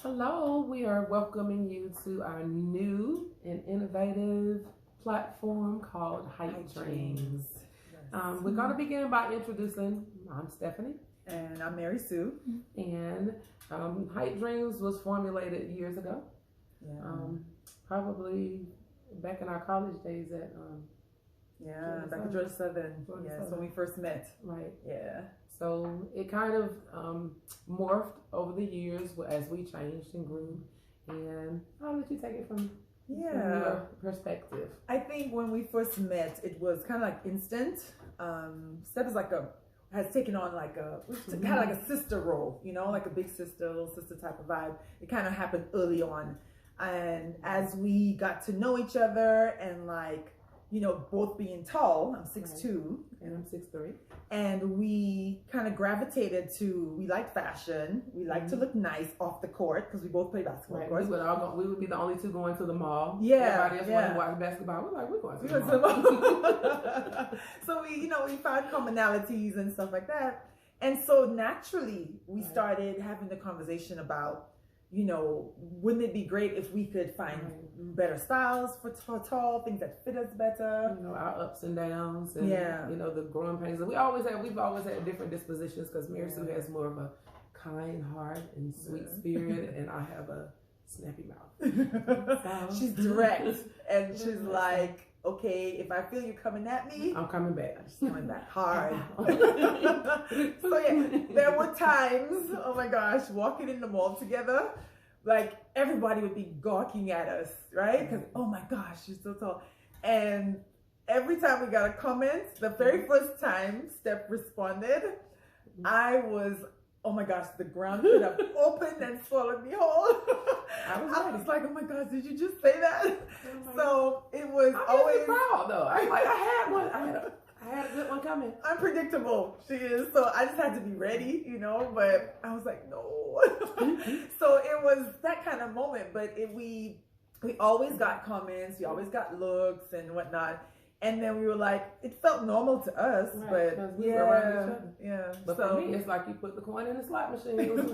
Hello, we are welcoming you to our new and innovative platform called Hype Dreams. Yes. We're going to begin by introducing, I'm Stephanie. And I'm Mary Sue. And Hype Dreams was formulated years ago, probably back in our college days at back in Georgia Southern. Yes, when we first met. Right. Yeah. So it kind of morphed over the years as we changed and grew. And I'll let you take it from your perspective. I think when we first met, it was kind of like instant. Steph is has taken on kind of like a sister role, like a big sister, little sister type of vibe. It kind of happened early on. And as we got to know each other and both being tall, I'm 6'2", and I'm 6'3", and we kind of gravitated to, we liked fashion, we liked to look nice off the court because we both play basketball. Right. Of course. We would be the only two going to the mall. Yeah, everybody else wanted to watch basketball. We're going to the mall. So we found commonalities and stuff like that, and so naturally we started having the conversation about, wouldn't it be great if we could find better styles for tall, things that fit us better? Our ups and downs, and the growing pains. We've always had different dispositions because Mary Sue has more of a kind heart and sweet spirit, and I have a snappy mouth. She's direct, and she's like, okay, if I feel you coming at me, I'm coming back. I'm just coming back hard. So there were times, oh my gosh, walking in the mall together, like everybody would be gawking at us, right? Because, oh my gosh, she's so tall. And every time we got a comment, the very first time Steph responded, I was, oh my gosh, the ground could have opened and swallowed me whole. I was like, oh my gosh, did you just say that? So it was always proud though. I had one. I had a good one coming. Unpredictable, she is. So I just had to be ready, but I was like, no. So it was that kind of moment, but we always got comments, we always got looks and whatnot. And then we were like, it felt normal to us, but we were around each other. Yeah. But for me, it's like you put the coin in the slot machine. It was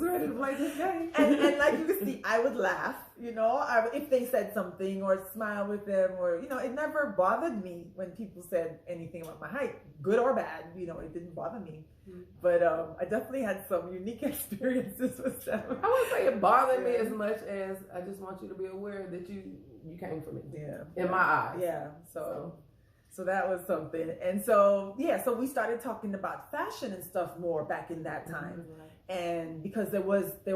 ready to play this game. And like you can see, I would laugh, if they said something or smile with them, or it never bothered me when people said anything about my height, good or bad. It didn't bother me. But I definitely had some unique experiences with them. I wouldn't say it bothered me as much as I just want you to be aware that you came from it. In my eyes. Yeah. So that was something. And so we started talking about fashion and stuff more back in that time. And because there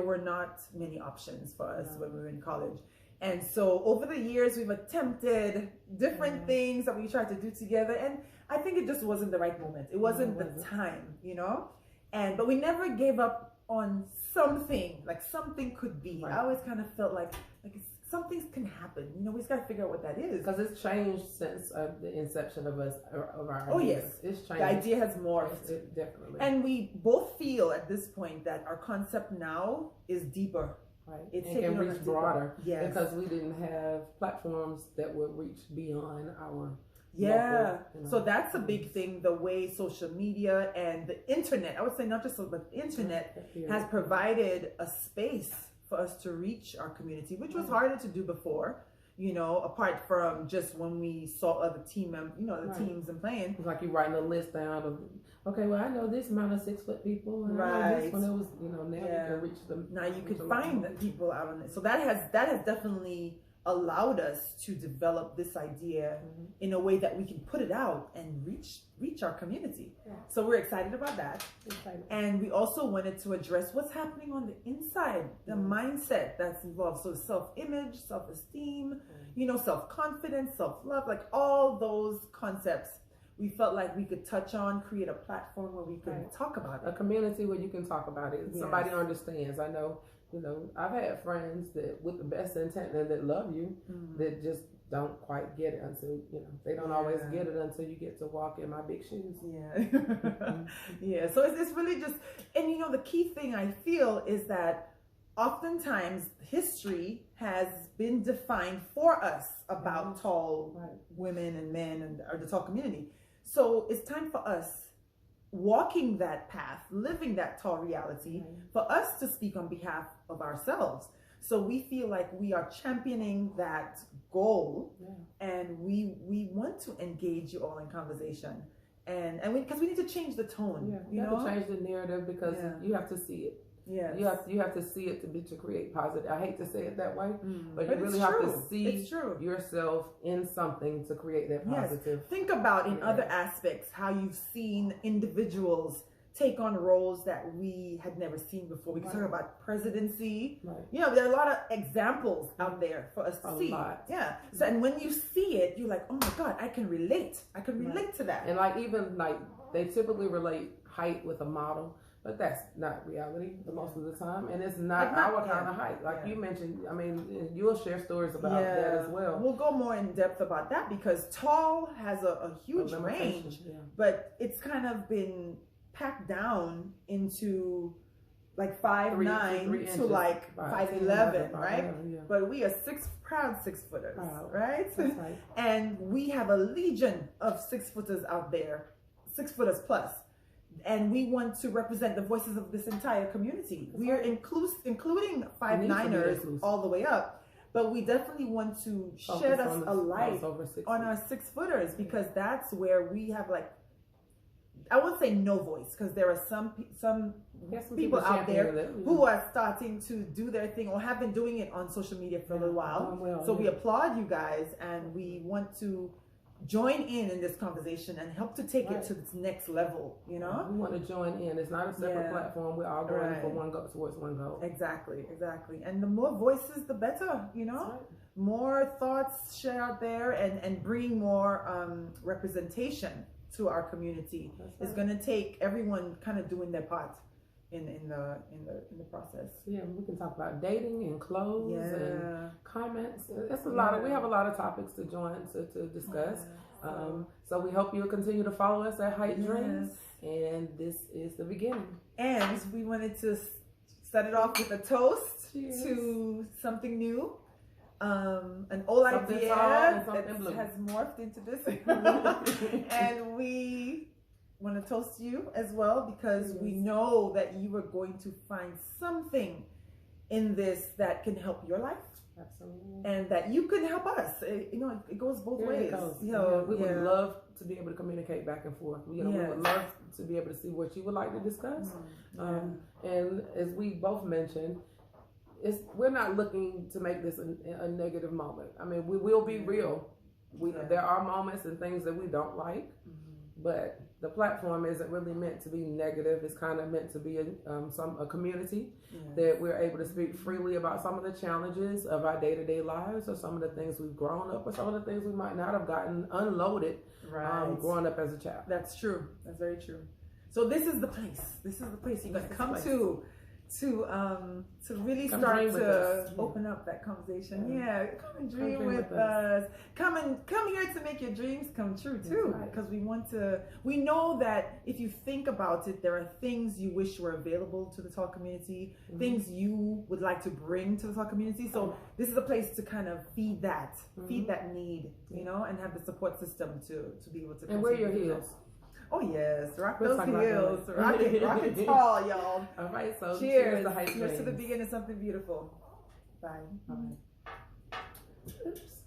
were not many options for us when we were in college. And so over the years we've attempted different things that we tried to do together, and I think it just wasn't the right moment. It wasn't the time, but we never gave up on something, like something could be. I always kind of felt like some things can happen. We just got to figure out what that is. Because it's changed since the inception of our Oh ideas. yes, it's changed. The idea has morphed. Definitely. And we both feel at this point that our concept now is deeper. Right. It's and can reach broader. Yes. Because we didn't have platforms that would reach beyond our local, So that's a big thing, the way social media and the internet, I would say not just but the internet has provided a space for us to reach our community, which was harder to do before, apart from just when we saw other team members, the teams and playing. It's like you writing a list down of, okay, well, I know this amount of 6 foot people, and I know this one. It was, now you can reach them. Now you can find the people out on it. So that has definitely allowed us to develop this idea in a way that we can put it out and reach our community. So we're excited about that. And we also wanted to address what's happening on the inside, the mindset that's involved. So self-image, self-esteem, self-confidence, self-love, like all those concepts we felt like we could touch on, create a platform where we could talk about it. A community where you can talk about it. Somebody understands. I know, I've had friends that with the best intent and that love you, that just don't quite get it until, they don't always get it until you get to walk in my big shoes. So it's really just, and the key thing I feel is that oftentimes history has been defined for us about tall women and men and or the tall community. So it's time for us walking that path, living that tall reality, for us to speak on behalf of ourselves. So we feel like we are championing that goal, and we want to engage you all in conversation, and because we need to change the tone. You have to change the narrative, because you have to see it. Yes. You have to see it to create positive. I hate to say it that way, but you really have to see yourself in something to create that positive. Yes. Think about in other aspects how you've seen individuals take on roles that we had never seen before. We can talk about presidency. You know, there are a lot of examples out there for us to see. Yeah. So, and when you see it, you're like, oh my God, I can relate. I can relate to that. And like, even like, they typically relate height with a model, but that's not reality most of the time. And it's not our kind of height. Like you mentioned, I mean, you'll share stories about that as well. We'll go more in depth about that, because tall has a huge range, but it's kind of been packed down into like 5'9" to like 5'11", right? But we are proud 6-footers, right? That's right. And we have a legion of 6-footers out there, 6-footers plus. And we want to represent the voices of this entire community. We are including 5'9"ers all the way up, but we definitely want to shed us a light on our 6-footers, because that's where we have, like, I won't say no voice, because there are some people out there who are starting to do their thing, or have been doing it on social media for a little while. So we applaud you guys, and we want to join in this conversation and help to take it to this next level. You know, we want to join in. It's not a separate platform. We're all going for one goal, towards one goal. Exactly. And the more voices, the better. You know, more thoughts shared out there, and bring more representation to our community. It's going to take everyone kind of doing their part in the process. Yeah, we can talk about dating and clothes and comments. That's a lot of. We have a lot of topics to join to discuss. So we hope you'll continue to follow us at Height Dreams, and this is the beginning. And we wanted to set it off with a toast to something new. An old idea that has morphed into this. And we want to toast you as well, because we know that you are going to find something in this that can help your life. Absolutely. And that you can help us. You know, it goes both ways. You know, we would love to be able to communicate back and forth. You know, we would love to be able to see what you would like to discuss. And as we both mentioned, we're not looking to make this a negative moment. I mean, we will be real. There are moments and things that we don't like, but the platform isn't really meant to be negative. It's kind of meant to be a community that we're able to speak freely about some of the challenges of our day-to-day lives, or some of the things we've grown up, or some of the things we might not have gotten unloaded growing up as a child. That's true. That's very true. So this is the place. This is the place you're going to come to really start to open up that conversation. Come and dream with us. Come here to make your dreams come true too. Because we know that if you think about it, there are things you wish were available to the tall community, things you would like to bring to the tall community. So this is a place to kind of feed that need, you know, and have the support system to be able to. And wear your heels. Oh yes, rock those heels, rock it tall, y'all. All right, so cheers to the beginning of something beautiful. Bye. Oops.